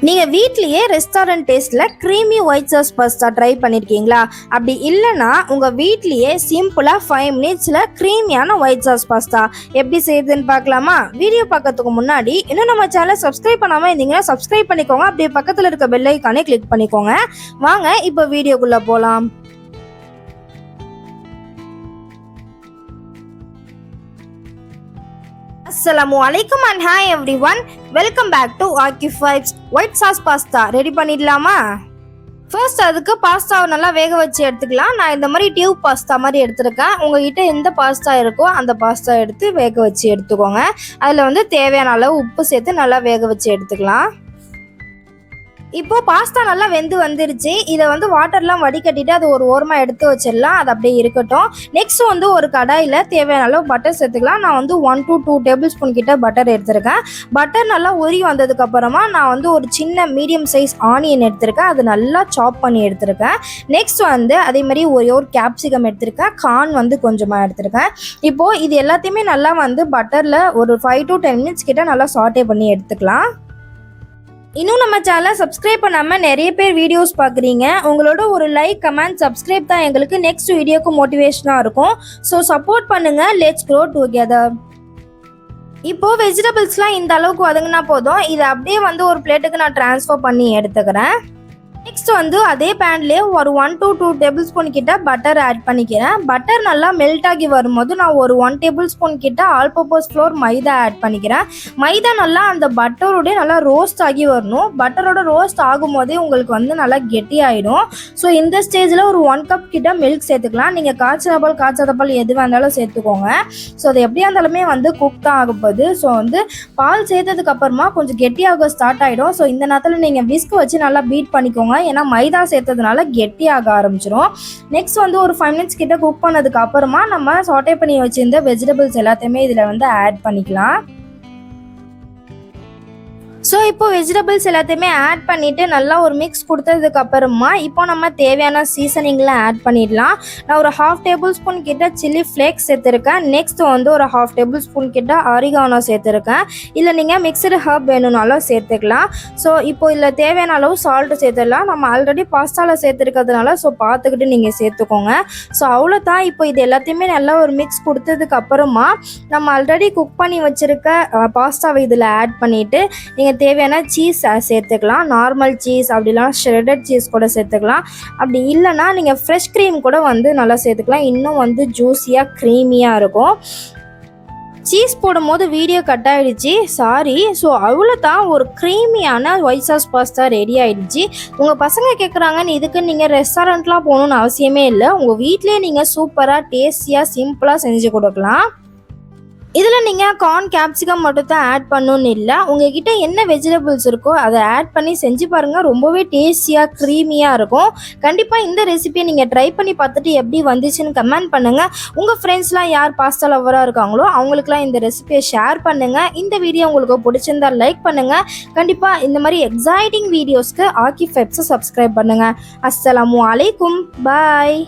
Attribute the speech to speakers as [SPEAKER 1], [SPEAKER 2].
[SPEAKER 1] நீங்கள் வீட்லேயே ரெஸ்டாரண்ட் டேஸ்ட்டில் creamy white sauce pasta try பண்ணியிருக்கீங்களா? அப்படி இல்லைன்னா உங்கள் வீட்லேயே சிம்பிளாக 5 மினிட்ஸில் க்ரீமியான ஒயிட் சாஸ் பாஸ்தா எப்படி செய்யுதுன்னு பார்க்கலாமா? வீடியோ பார்க்கறதுக்கு முன்னாடி இன்னும் நம்ம சேனலை சப்ஸ்கிரைப் பண்ணாமல் இருந்தீங்கன்னா சப்ஸ்கிரைப் பண்ணிக்கோங்க. அப்படியே பக்கத்தில் இருக்க பெல் ஐக்கானே கிளிக் பண்ணிக்கோங்க. வாங்க இப்போ வீடியோக்குள்ளே போகலாம். Assalamualaikum and hi everyone. Welcome back to Akif Vibes. White sauce pasta ready பண்ணிடலாமா? ஃபர்ஸ்ட் அதுக்கு பாஸ்தாவை நல்லா வேக வச்சு எடுத்துக்கலாம். நான் இந்த மாதிரி டியூப் பாஸ்தா மாதிரி எடுத்துருக்கேன். உங்ககிட்ட எந்த பாஸ்தா இருக்கோ அந்த பாஸ்தா எடுத்து வேக வச்சு எடுத்துக்கோங்க. அதில் தேவையான அளவு உப்பு சேர்த்து நல்லா வேக வச்சு எடுத்துக்கலாம். இப்போ பாஸ்தா நல்லா வெந்து வந்துருச்சு. இதை வாட்டர்லாம் வடிகட்டிட்டு அது ஒரு ஓரமாக எடுத்து வச்சிடலாம். அது அப்படியே இருக்கட்டும். நெக்ஸ்ட் ஒரு கடாயில் தேவையான அளவு பட்டர் சேர்த்துக்கலாம். நான் 1 to 2 டேபிள் ஸ்பூன் கிட்ட பட்டர் எடுத்திருக்கேன். பட்டர் நல்லா உருகி வந்ததுக்கப்புறமா நான் ஒரு சின்ன மீடியம் சைஸ் ஆனியன் எடுத்திருக்கேன். அது நல்லா சாப் பண்ணி எடுத்திருக்கேன். நெக்ஸ்ட் அதே மாதிரி ஒரு கேப்சிகம் எடுத்திருக்கேன். கார்ன் கொஞ்சமாக எடுத்திருக்கேன். இப்போது இது எல்லாத்தையுமே நல்லா பட்டரில் ஒரு 5 to 10 மினிட்ஸ் கிட்ட நல்லா சாட்டே பண்ணி எடுத்துக்கலாம். இன்னும் நம்ம சேனலை சப்ஸ்கிரைப் பண்ணாமல் நிறைய பேர் வீடியோஸ் பார்க்குறீங்க. உங்களோட ஒரு லைக், கமெண்ட், சப்ஸ்கிரைப் தான் எங்களுக்கு நெக்ஸ்ட் வீடியோக்கு மோட்டிவேஷனாக இருக்கும். ஸோ சப்போர்ட் பண்ணுங்கள். Let's grow together. இப்போது வெஜிடபிள்ஸ்லாம் இந்த அளவுக்கு வதங்கினா போதும். இதை அப்படியே ஒரு பிளேட்டுக்கு நான் ட்ரான்ஸ்ஃபர் பண்ணி எடுத்துக்கிறேன். நெக்ஸ்ட் அதே பேன்லேயே ஒரு 1 to 2 டேபிள் ஸ்பூன் கிட்ட பட்டர் ஆட் பண்ணிக்கிறேன். பட்டர் நல்லா மெல்ட் ஆகி வரும்போது நான் ஒரு 1 டேபிள் ஸ்பூன் கிட்ட ஆல் பர்பஸ் ஃப்ளோர் மைதா ஆட் பண்ணிக்கிறேன். மைதா நல்லா அந்த பட்டரோட நல்லா ரோஸ்ட் ஆகி வரணும். பட்டரோட ரோஸ்ட் ஆகும் போதே உங்களுக்கு நல்லா கெட்டி ஆகிடும். ஸோ இந்த ஸ்டேஜில் ஒரு 1 கப் கிட்ட மில்க் சேர்த்துக்கலாம். நீங்கள் காய்ச்சாத பால் எதுவாக இருந்தாலும் சேர்த்துக்கோங்க. ஸோ அது எப்படியா இருந்தாலுமே குக் தான் ஆக போகுது. ஸோ பால் சேர்த்ததுக்கு அப்புறமா கொஞ்சம் கெட்டியாக ஸ்டார்ட் ஆகிடும். ஸோ இந்த நேரத்தில் நீங்கள் விஸ்க் வச்சு நல்லா பீட் பண்ணிக்கோங்க. ஏன்னா மைதா சேர்த்ததுனால கெட்டியாக ஆரம்பிச்சிடும். நெக்ஸ்ட் ஒரு 5 மினிட்ஸ் கிட்ட குக் பண்ணதுக்கு அப்புறமா நம்ம சாட்டே பண்ணி வச்சிருந்த வெஜிடபிள்ஸ் எல்லாத்தையுமே இதில் ஆட் பண்ணிக்கலாம். ஸோ இப்போ வெஜிடபிள்ஸ் எல்லாத்தையுமே ஆட் பண்ணிவிட்டு நல்லா ஒரு மிக்ஸ் கொடுத்ததுக்கு அப்புறமா இப்போ நம்ம தேவையான சீசனிங்கில் ஆட் பண்ணிடலாம். நான் ஒரு 1/2 டேபிள் ஸ்பூன் கிட்ட சில்லி ஃப்ளேக்ஸ் சேர்த்துருக்கேன். நெக்ஸ்ட் ஒரு 1/2 டேபிள் ஸ்பூன் கிட்ட ஆரிகானோ சேர்த்துருக்கேன். இல்லை நீங்கள் மிக்சடு ஹர்ப் வேணும்னாலும் சேர்த்துக்கலாம். ஸோ இப்போ இதில் தேவையான அளவு சால்ட்டு சேர்த்துடலாம். நம்ம ஆல்ரெடி பாஸ்தாவில் சேர்த்துருக்கிறதுனால ஸோ பார்த்துக்கிட்டு நீங்கள் சேர்த்துக்கோங்க. ஸோ அவ்வளோதான். இப்போ இது எல்லாத்தையுமே நல்லா ஒரு மிக்ஸ் கொடுத்ததுக்கு அப்புறமா நம்ம ஆல்ரெடி குக் பண்ணி வச்சுருக்க பாஸ்தாவை இதில் ஆட் பண்ணிவிட்டு நீங்கள் தேவையான சீஸ் சேர்த்துக்கலாம். நார்மல் சீஸ் அப்படிலாம் ஷ்ரெடட் சீஸ் கூட சேர்த்துக்கலாம். அப்படி இல்லைன்னா நீங்கள் ஃப்ரெஷ் க்ரீம் கூட நல்லா சேர்த்துக்கலாம். இன்னும் ஜூஸியாக க்ரீமியாக இருக்கும். சீஸ் போடும்போது வீடியோ கட் ஆகிடுச்சு, சாரி. ஸோ அவ்வளோதான், ஒரு க்ரீமியான ஒயிட் சாஸ் பாஸ்தா ரெடி ஆகிடுச்சு. உங்கள் பசங்க கேட்குறாங்கன்னு இதுக்கு நீங்கள் ரெஸ்டாரண்ட்லாம் போகணுன்னு அவசியமே இல்லை. உங்கள் வீட்டிலே நீங்கள் சூப்பராக டேஸ்டியாக சிம்பிளாக செஞ்சு கொடுக்கலாம். இதில் நீங்கள் கார்ன், கேப்சிகம் மட்டும் தான் ஆட் பண்ணணுன்னு இல்லை. உங்கள்கிட்ட என்ன வெஜிடபிள்ஸ் இருக்கோ அதை ஆட் பண்ணி செஞ்சு பாருங்கள். ரொம்பவே டேஸ்டியாக க்ரீமியாக இருக்கும். கண்டிப்பாக இந்த ரெசிபியை நீங்கள் ட்ரை பண்ணி பார்த்துட்டு எப்படி வந்துச்சுன்னு கமெண்ட் பண்ணுங்கள். உங்கள் ஃப்ரெண்ட்ஸ்லாம் யார் பாஸ்தா லவராக இருக்காங்களோ அவங்களுக்குலாம் இந்த ரெசிபியை ஷேர் பண்ணுங்கள். இந்த வீடியோ உங்களுக்கு பிடிச்சிருந்தால் லைக் பண்ணுங்கள். கண்டிப்பாக இந்த மாதிரி எக்ஸைட்டிங் வீடியோஸ்க்கு ஆக்கிஃப் வெப்ஸை சப்ஸ்கிரைப் பண்ணுங்கள். அஸ்ஸலாமு அலைக்கும். பாய்.